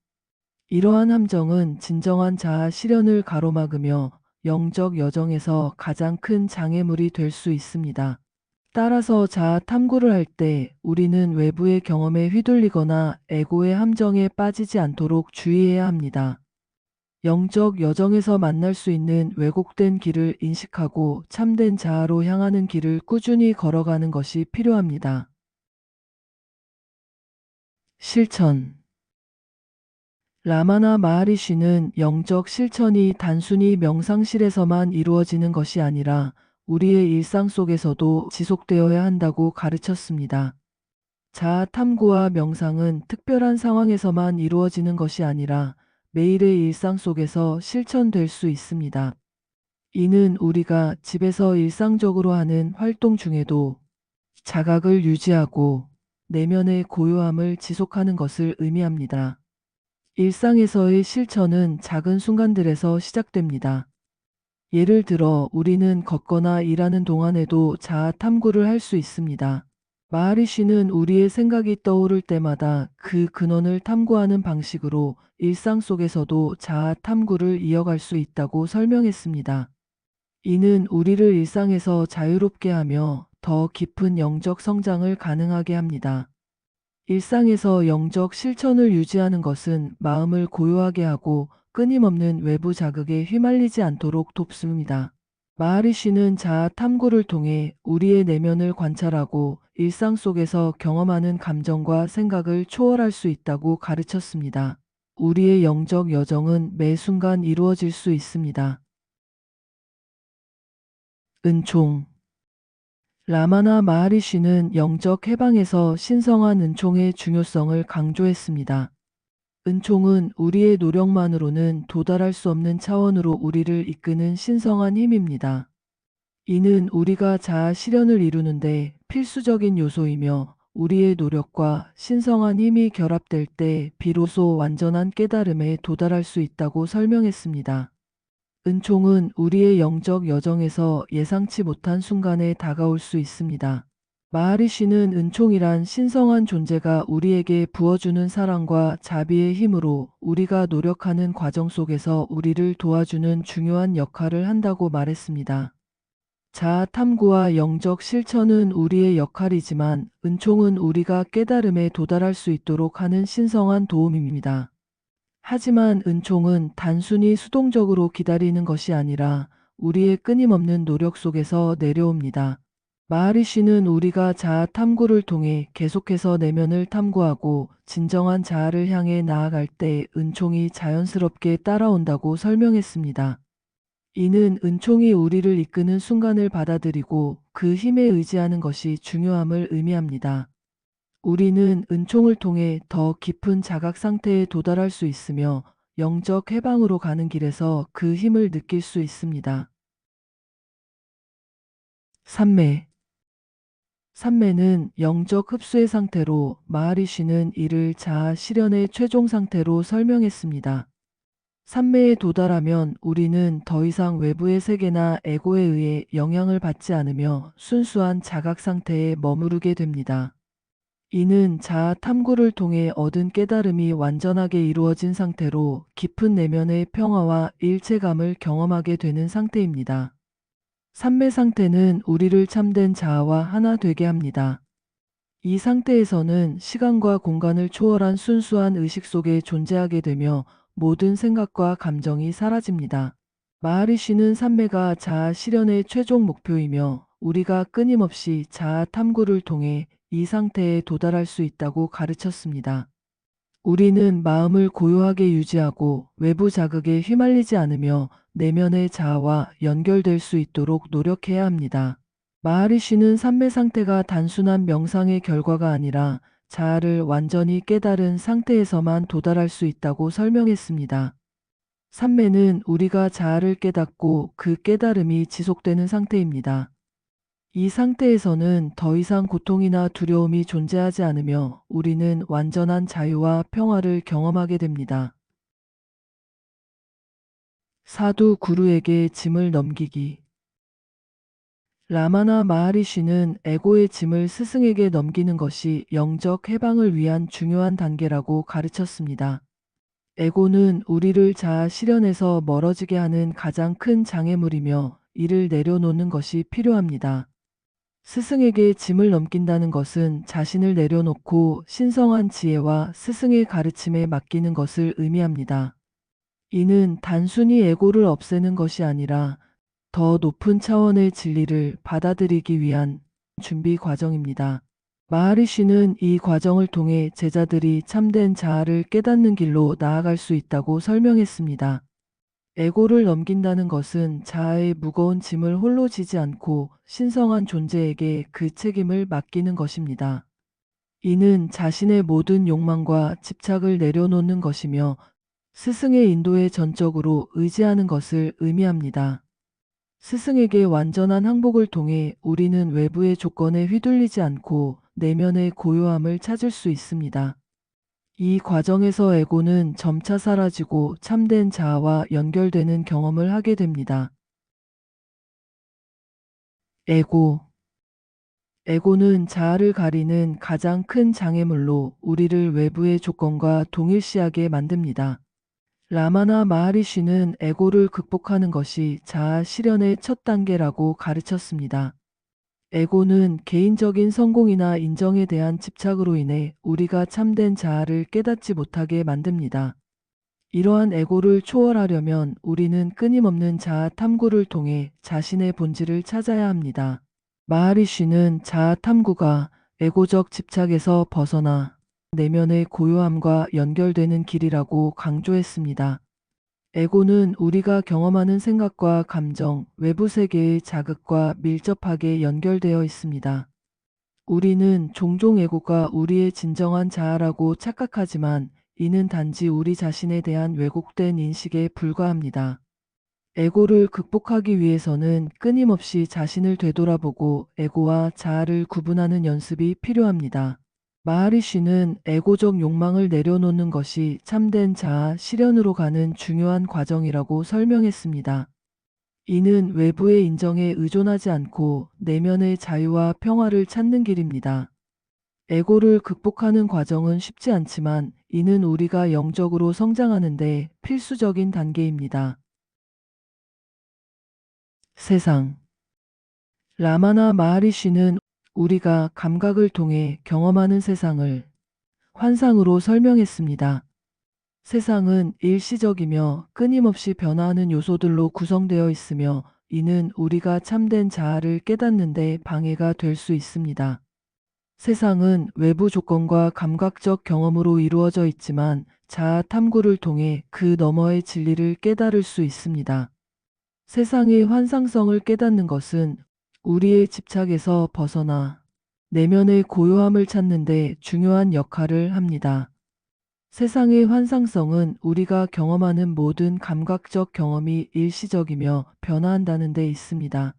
이러한 함정은 진정한 자아 실현을 가로막으며 영적 여정에서 가장 큰 장애물이 될 수 있습니다. 따라서 자아 탐구를 할 때 우리는 외부의 경험에 휘둘리거나 에고의 함정에 빠지지 않도록 주의해야 합니다. 영적 여정에서 만날 수 있는 왜곡된 길을 인식하고 참된 자아로 향하는 길을 꾸준히 걸어가는 것이 필요합니다. 실천. 라마나 마하리쉬는 영적 실천이 단순히 명상실에서만 이루어지는 것이 아니라 우리의 일상 속에서도 지속되어야 한다고 가르쳤습니다. 자아 탐구와 명상은 특별한 상황에서만 이루어지는 것이 아니라 매일의 일상 속에서 실천될 수 있습니다. 이는 우리가 집에서 일상적으로 하는 활동 중에도 자각을 유지하고 내면의 고요함을 지속하는 것을 의미합니다. 일상에서의 실천은 작은 순간들에서 시작됩니다. 예를 들어 우리는 걷거나 일하는 동안에도 자아 탐구를 할 수 있습니다. 마하리쉬는 우리의 생각이 떠오를 때마다 그 근원을 탐구하는 방식으로 일상 속에서도 자아 탐구를 이어갈 수 있다고 설명했습니다. 이는 우리를 일상에서 자유롭게 하며 더 깊은 영적 성장을 가능하게 합니다. 일상에서 영적 실천을 유지하는 것은 마음을 고요하게 하고 끊임없는 외부 자극에 휘말리지 않도록 돕습니다. 마하리쉬는 자아 탐구를 통해 우리의 내면을 관찰하고 일상 속에서 경험하는 감정과 생각을 초월할 수 있다고 가르쳤습니다. 우리의 영적 여정은 매 순간 이루어질 수 있습니다. 은총. 라마나 마하리쉬는 영적 해방에서 신성한 은총의 중요성을 강조했습니다. 은총은 우리의 노력만으로는 도달할 수 없는 차원으로 우리를 이끄는 신성한 힘입니다. 이는 우리가 자아 실현을 이루는데 필수적인 요소이며 우리의 노력과 신성한 힘이 결합될 때 비로소 완전한 깨달음에 도달할 수 있다고 설명했습니다. 은총은 우리의 영적 여정에서 예상치 못한 순간에 다가올 수 있습니다. 마하리시는 은총이란 신성한 존재가 우리에게 부어주는 사랑과 자비의 힘으로 우리가 노력하는 과정 속에서 우리를 도와주는 중요한 역할을 한다고 말했습니다. 자아 탐구와 영적 실천은 우리의 역할이지만 은총은 우리가 깨달음에 도달할 수 있도록 하는 신성한 도움입니다. 하지만 은총은 단순히 수동적으로 기다리는 것이 아니라 우리의 끊임없는 노력 속에서 내려옵니다. 마하리시는 우리가 자아 탐구를 통해 계속해서 내면을 탐구하고 진정한 자아를 향해 나아갈 때 은총이 자연스럽게 따라온다고 설명했습니다. 이는 은총이 우리를 이끄는 순간을 받아들이고 그 힘에 의지하는 것이 중요함을 의미합니다. 우리는 은총을 통해 더 깊은 자각 상태에 도달할 수 있으며 영적 해방으로 가는 길에서 그 힘을 느낄 수 있습니다. 삼매. 삼매는 영적 흡수의 상태로 마하리시는 이를 자아 실현의 최종 상태로 설명했습니다. 삼매에 도달하면 우리는 더 이상 외부의 세계나 에고에 의해 영향을 받지 않으며 순수한 자각 상태에 머무르게 됩니다. 이는 자아 탐구를 통해 얻은 깨달음이 완전하게 이루어진 상태로 깊은 내면의 평화와 일체감을 경험하게 되는 상태입니다. 삼매 상태는 우리를 참된 자아와 하나 되게 합니다. 이 상태에서는 시간과 공간을 초월한 순수한 의식 속에 존재하게 되며 모든 생각과 감정이 사라집니다. 마하리시는 삼매가 자아 실현의 최종 목표이며 우리가 끊임없이 자아 탐구를 통해 이 상태에 도달할 수 있다고 가르쳤습니다. 우리는 마음을 고요하게 유지하고 외부 자극에 휘말리지 않으며 내면의 자아와 연결될 수 있도록 노력해야 합니다. 마하리시는 삼매 상태가 단순한 명상의 결과가 아니라 자아를 완전히 깨달은 상태에서만 도달할 수 있다고 설명했습니다. 삼매는 우리가 자아를 깨닫고 그 깨달음이 지속되는 상태입니다. 이 상태에서는 더 이상 고통이나 두려움이 존재하지 않으며 우리는 완전한 자유와 평화를 경험하게 됩니다. 사두 구루에게 짐을 넘기기. 라마나 마하리시는 에고의 짐을 스승에게 넘기는 것이 영적 해방을 위한 중요한 단계라고 가르쳤습니다. 에고는 우리를 자아 실현에서 멀어지게 하는 가장 큰 장애물이며 이를 내려놓는 것이 필요합니다. 스승에게 짐을 넘긴다는 것은 자신을 내려놓고 신성한 지혜와 스승의 가르침에 맡기는 것을 의미합니다. 이는 단순히 에고를 없애는 것이 아니라 더 높은 차원의 진리를 받아들이기 위한 준비 과정입니다. 마하리시는 이 과정을 통해 제자들이 참된 자아를 깨닫는 길로 나아갈 수 있다고 설명했습니다. 에고를 넘긴다는 것은 자아의 무거운 짐을 홀로 지지 않고 신성한 존재에게 그 책임을 맡기는 것입니다. 이는 자신의 모든 욕망과 집착을 내려놓는 것이며 스승의 인도에 전적으로 의지하는 것을 의미합니다. 스승에게 완전한 항복을 통해 우리는 외부의 조건에 휘둘리지 않고 내면의 고요함을 찾을 수 있습니다. 이 과정에서 에고는 점차 사라지고 참된 자아와 연결되는 경험을 하게 됩니다. 에고. 에고는 자아를 가리는 가장 큰 장애물로 우리를 외부의 조건과 동일시하게 만듭니다. 라마나 마하리시는 에고를 극복하는 것이 자아 실현의 첫 단계라고 가르쳤습니다. 에고는 개인적인 성공이나 인정에 대한 집착으로 인해 우리가 참된 자아를 깨닫지 못하게 만듭니다. 이러한 에고를 초월하려면 우리는 끊임없는 자아 탐구를 통해 자신의 본질을 찾아야 합니다. 마하리시는 자아 탐구가 에고적 집착에서 벗어나 내면의 고요함과 연결되는 길이라고 강조했습니다. 에고는 우리가 경험하는 생각과 감정, 외부 세계의 자극과 밀접하게 연결되어 있습니다. 우리는 종종 에고가 우리의 진정한 자아라고 착각하지만 이는 단지 우리 자신에 대한 왜곡된 인식에 불과합니다. 에고를 극복하기 위해서는 끊임없이 자신을 되돌아보고 에고와 자아를 구분하는 연습이 필요합니다. 마하리시는 에고적 욕망을 내려놓는 것이 참된 자아 실현으로 가는 중요한 과정이라고 설명했습니다. 이는 외부의 인정에 의존하지 않고 내면의 자유와 평화를 찾는 길입니다. 에고를 극복하는 과정은 쉽지 않지만 이는 우리가 영적으로 성장하는 데 필수적인 단계입니다. 세상. 라마나 마하리시는 우리가 감각을 통해 경험하는 세상을 환상으로 설명했습니다. 세상은 일시적이며 끊임없이 변화하는 요소들로 구성되어 있으며 이는 우리가 참된 자아를 깨닫는 데 방해가 될 수 있습니다. 세상은 외부 조건과 감각적 경험으로 이루어져 있지만 자아 탐구를 통해 그 너머의 진리를 깨달을 수 있습니다. 세상의 환상성을 깨닫는 것은 우리의 집착에서 벗어나 내면의 고요함을 찾는 데 중요한 역할을 합니다. 세상의 환상성은 우리가 경험하는 모든 감각적 경험이 일시적이며 변화한다는 데 있습니다.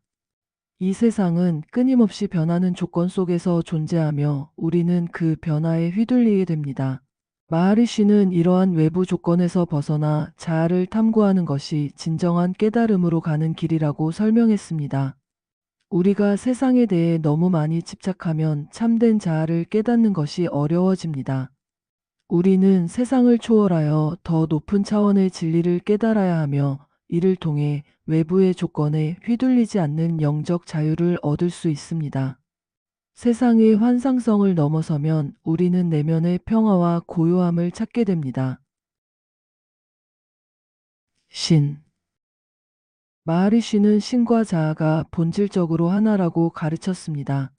이 세상은 끊임없이 변하는 조건 속에서 존재하며 우리는 그 변화에 휘둘리게 됩니다. 마하리시는 이러한 외부 조건에서 벗어나 자아를 탐구하는 것이 진정한 깨달음으로 가는 길이라고 설명했습니다. 우리가 세상에 대해 너무 많이 집착하면 참된 자아를 깨닫는 것이 어려워집니다. 우리는 세상을 초월하여 더 높은 차원의 진리를 깨달아야 하며 이를 통해 외부의 조건에 휘둘리지 않는 영적 자유를 얻을 수 있습니다. 세상의 환상성을 넘어서면 우리는 내면의 평화와 고요함을 찾게 됩니다. 신. 마하리시는 신과 자아가 본질적으로 하나라고 가르쳤습니다.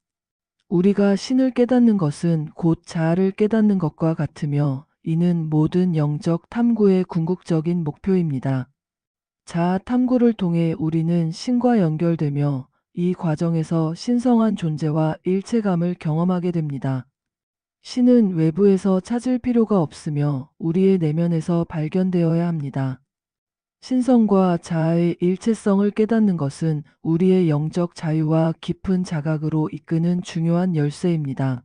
우리가 신을 깨닫는 것은 곧 자아를 깨닫는 것과 같으며 이는 모든 영적 탐구의 궁극적인 목표입니다. 자아 탐구를 통해 우리는 신과 연결되며 이 과정에서 신성한 존재와 일체감을 경험하게 됩니다. 신은 외부에서 찾을 필요가 없으며 우리의 내면에서 발견되어야 합니다. 신성과 자아의 일체성을 깨닫는 것은 우리의 영적 자유와 깊은 자각으로 이끄는 중요한 열쇠입니다.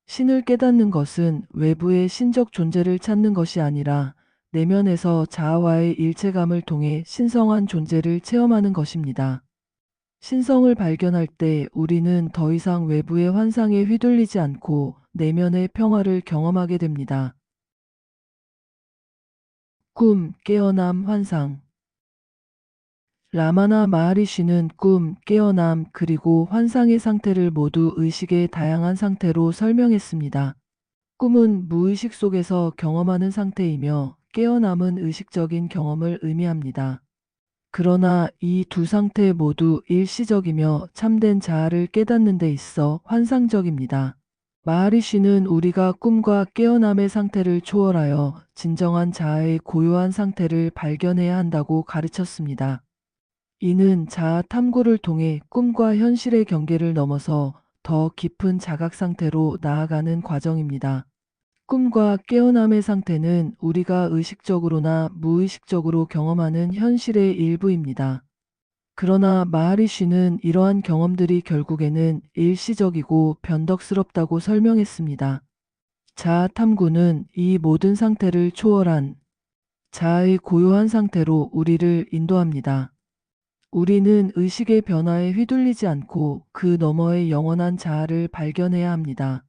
신을 깨닫는 것은 외부의 신적 존재를 찾는 것이 아니라 내면에서 자아와의 일체감을 통해 신성한 존재를 체험하는 것입니다. 신성을 발견할 때 우리는 더 이상 외부의 환상에 휘둘리지 않고 내면의 평화를 경험하게 됩니다. 꿈, 깨어남, 환상. 라마나 마하리시는 꿈, 깨어남, 그리고 환상의 상태를 모두 의식의 다양한 상태로 설명했습니다. 꿈은 무의식 속에서 경험하는 상태이며 깨어남은 의식적인 경험을 의미합니다. 그러나 이 두 상태 모두 일시적이며 참된 자아를 깨닫는 데 있어 환상적입니다. 마하리시는 우리가 꿈과 깨어남의 상태를 초월하여 진정한 자아의 고요한 상태를 발견해야 한다고 가르쳤습니다. 이는 자아 탐구를 통해 꿈과 현실의 경계를 넘어서 더 깊은 자각 상태로 나아가는 과정입니다. 꿈과 깨어남의 상태는 우리가 의식적으로나 무의식적으로 경험하는 현실의 일부입니다. 그러나 마하리시는 이러한 경험들이 결국에는 일시적이고 변덕스럽다고 설명했습니다. 자아 탐구는 이 모든 상태를 초월한 자아의 고요한 상태로 우리를 인도합니다. 우리는 의식의 변화에 휘둘리지 않고 그 너머의 영원한 자아를 발견해야 합니다.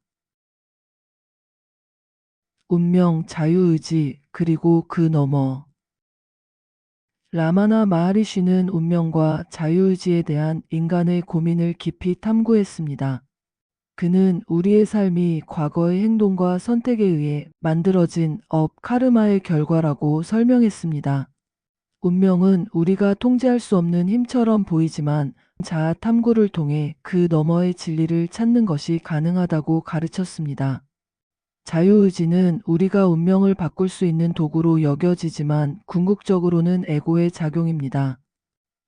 운명, 자유의지, 그리고 그 너머. 라마나 마하리시는 운명과 자유의지에 대한 인간의 고민을 깊이 탐구했습니다. 그는 우리의 삶이 과거의 행동과 선택에 의해 만들어진 카르마의 결과라고 설명했습니다. 운명은 우리가 통제할 수 없는 힘처럼 보이지만 자아 탐구를 통해 그 너머의 진리를 찾는 것이 가능하다고 가르쳤습니다. 자유의지는 우리가 운명을 바꿀 수 있는 도구로 여겨지지만 궁극적으로는 에고의 작용입니다.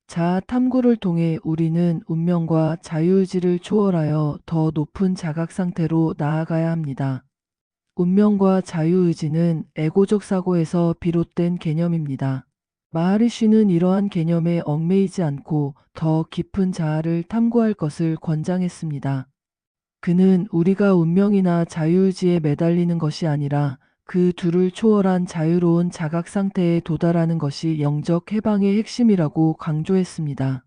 자아 탐구를 통해 우리는 운명과 자유의지를 초월하여 더 높은 자각 상태로 나아가야 합니다. 운명과 자유의지는 에고적 사고에서 비롯된 개념입니다. 마하리시는 이러한 개념에 얽매이지 않고 더 깊은 자아를 탐구할 것을 권장했습니다. 그는 우리가 운명이나 자유의지에 매달리는 것이 아니라 그 둘을 초월한 자유로운 자각 상태에 도달하는 것이 영적 해방의 핵심이라고 강조했습니다.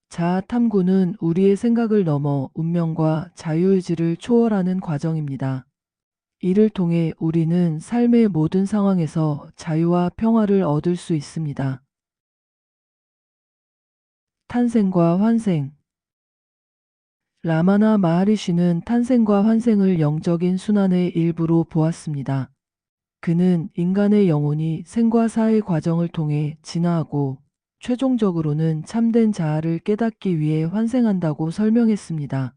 자아 탐구는 우리의 생각을 넘어 운명과 자유의지를 초월하는 과정입니다. 이를 통해 우리는 삶의 모든 상황에서 자유와 평화를 얻을 수 있습니다. 탄생과 환생. 라마나 마하리시는 탄생과 환생을 영적인 순환의 일부로 보았습니다. 그는 인간의 영혼이 생과 사의 과정을 통해 진화하고 최종적으로는 참된 자아를 깨닫기 위해 환생한다고 설명했습니다.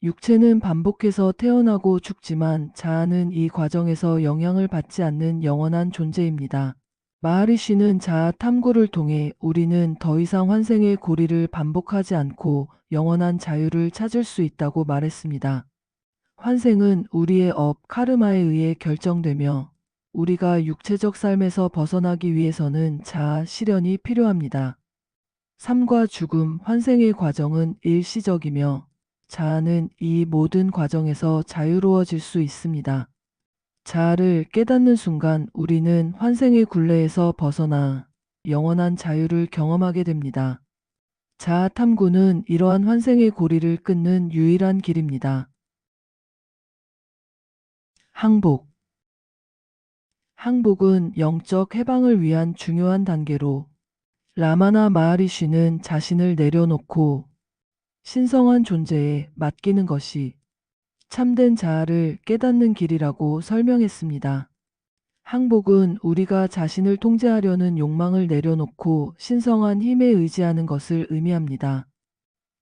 육체는 반복해서 태어나고 죽지만 자아는 이 과정에서 영향을 받지 않는 영원한 존재입니다. 마하리시는 자아 탐구를 통해 우리는 더 이상 환생의 고리를 반복하지 않고 영원한 자유를 찾을 수 있다고 말했습니다. 환생은 우리의 카르마에 의해 결정되며 우리가 육체적 삶에서 벗어나기 위해서는 자아 실현이 필요합니다. 삶과 죽음, 환생의 과정은 일시적이며 자아는 이 모든 과정에서 자유로워질 수 있습니다. 자아를 깨닫는 순간 우리는 환생의 굴레에서 벗어나 영원한 자유를 경험하게 됩니다. 자아 탐구는 이러한 환생의 고리를 끊는 유일한 길입니다. 항복. 항복은 영적 해방을 위한 중요한 단계로 라마나 마하리시는 자신을 내려놓고 신성한 존재에 맡기는 것이 참된 자아를 깨닫는 길이라고 설명했습니다. 항복은 우리가 자신을 통제하려는 욕망을 내려놓고 신성한 힘에 의지하는 것을 의미합니다.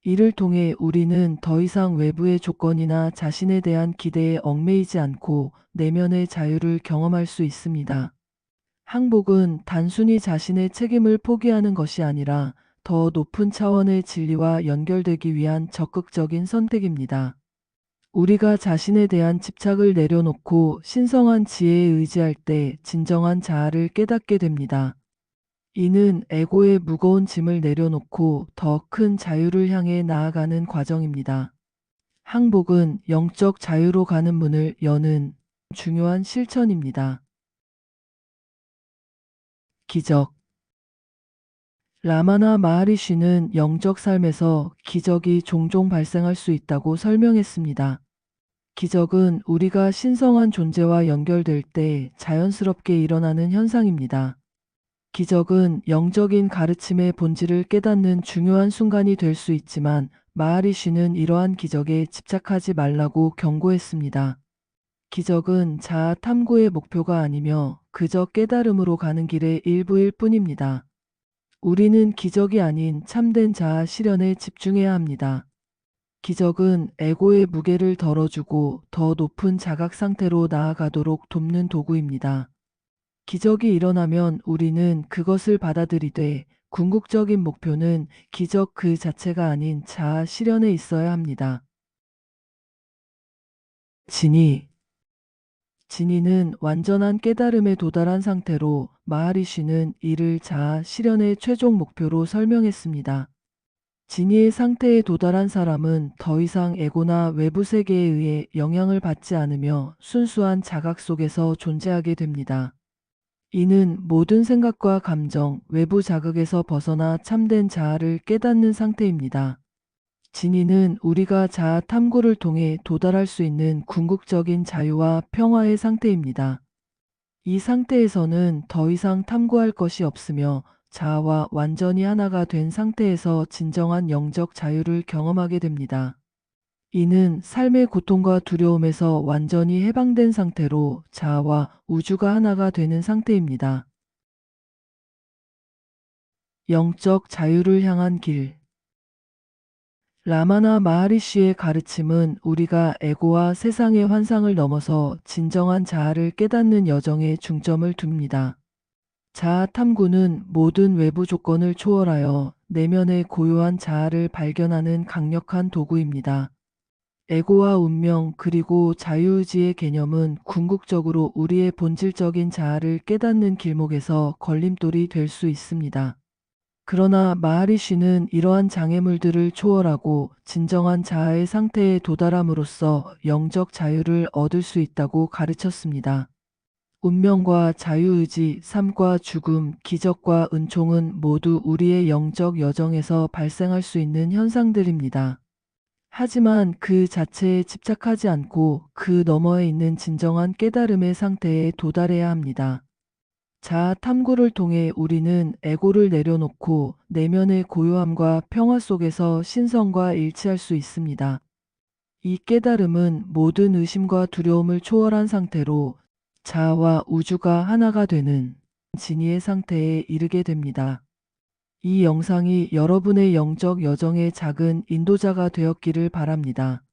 이를 통해 우리는 더 이상 외부의 조건이나 자신에 대한 기대에 얽매이지 않고 내면의 자유를 경험할 수 있습니다. 항복은 단순히 자신의 책임을 포기하는 것이 아니라 더 높은 차원의 진리와 연결되기 위한 적극적인 선택입니다. 우리가 자신에 대한 집착을 내려놓고 신성한 지혜에 의지할 때 진정한 자아를 깨닫게 됩니다. 이는 에고의 무거운 짐을 내려놓고 더 큰 자유를 향해 나아가는 과정입니다. 항복은 영적 자유로 가는 문을 여는 중요한 실천입니다. 기적. 라마나 마하리시는 영적 삶에서 기적이 종종 발생할 수 있다고 설명했습니다. 기적은 우리가 신성한 존재와 연결될 때 자연스럽게 일어나는 현상입니다. 기적은 영적인 가르침의 본질을 깨닫는 중요한 순간이 될 수 있지만 마하리시는 이러한 기적에 집착하지 말라고 경고했습니다. 기적은 자아 탐구의 목표가 아니며 그저 깨달음으로 가는 길의 일부일 뿐입니다. 우리는 기적이 아닌 참된 자아 실현에 집중해야 합니다. 기적은 에고의 무게를 덜어주고 더 높은 자각 상태로 나아가도록 돕는 도구입니다. 기적이 일어나면 우리는 그것을 받아들이되 궁극적인 목표는 기적 그 자체가 아닌 자아 실현에 있어야 합니다. 진의. 진의는 완전한 깨달음에 도달한 상태로 마하리시는 이를 자아 실현의 최종 목표로 설명했습니다. 진의의 상태에 도달한 사람은 더 이상 에고나 외부 세계에 의해 영향을 받지 않으며 순수한 자각 속에서 존재하게 됩니다. 이는 모든 생각과 감정, 외부 자극에서 벗어나 참된 자아를 깨닫는 상태입니다. 진의는 우리가 자아 탐구를 통해 도달할 수 있는 궁극적인 자유와 평화의 상태입니다. 이 상태에서는 더 이상 탐구할 것이 없으며 자아와 완전히 하나가 된 상태에서 진정한 영적 자유를 경험하게 됩니다. 이는 삶의 고통과 두려움에서 완전히 해방된 상태로 자아와 우주가 하나가 되는 상태입니다. 영적 자유를 향한 길. 라마나 마하리시의 가르침은 우리가 에고와 세상의 환상을 넘어서 진정한 자아를 깨닫는 여정에 중점을 둡니다. 자아 탐구는 모든 외부 조건을 초월하여 내면의 고요한 자아를 발견하는 강력한 도구입니다. 에고와 운명 그리고 자유의지의 개념은 궁극적으로 우리의 본질적인 자아를 깨닫는 길목에서 걸림돌이 될 수 있습니다. 그러나 마하리시는 이러한 장애물들을 초월하고 진정한 자아의 상태에 도달함으로써 영적 자유를 얻을 수 있다고 가르쳤습니다. 운명과 자유의지, 삶과 죽음, 기적과 은총은 모두 우리의 영적 여정에서 발생할 수 있는 현상들입니다. 하지만 그 자체에 집착하지 않고 그 너머에 있는 진정한 깨달음의 상태에 도달해야 합니다. 자아 탐구를 통해 우리는 에고를 내려놓고 내면의 고요함과 평화 속에서 신성과 일치할 수 있습니다. 이 깨달음은 모든 의심과 두려움을 초월한 상태로 자아와 우주가 하나가 되는 진의의 상태에 이르게 됩니다. 이 영상이 여러분의 영적 여정의 작은 인도자가 되었기를 바랍니다.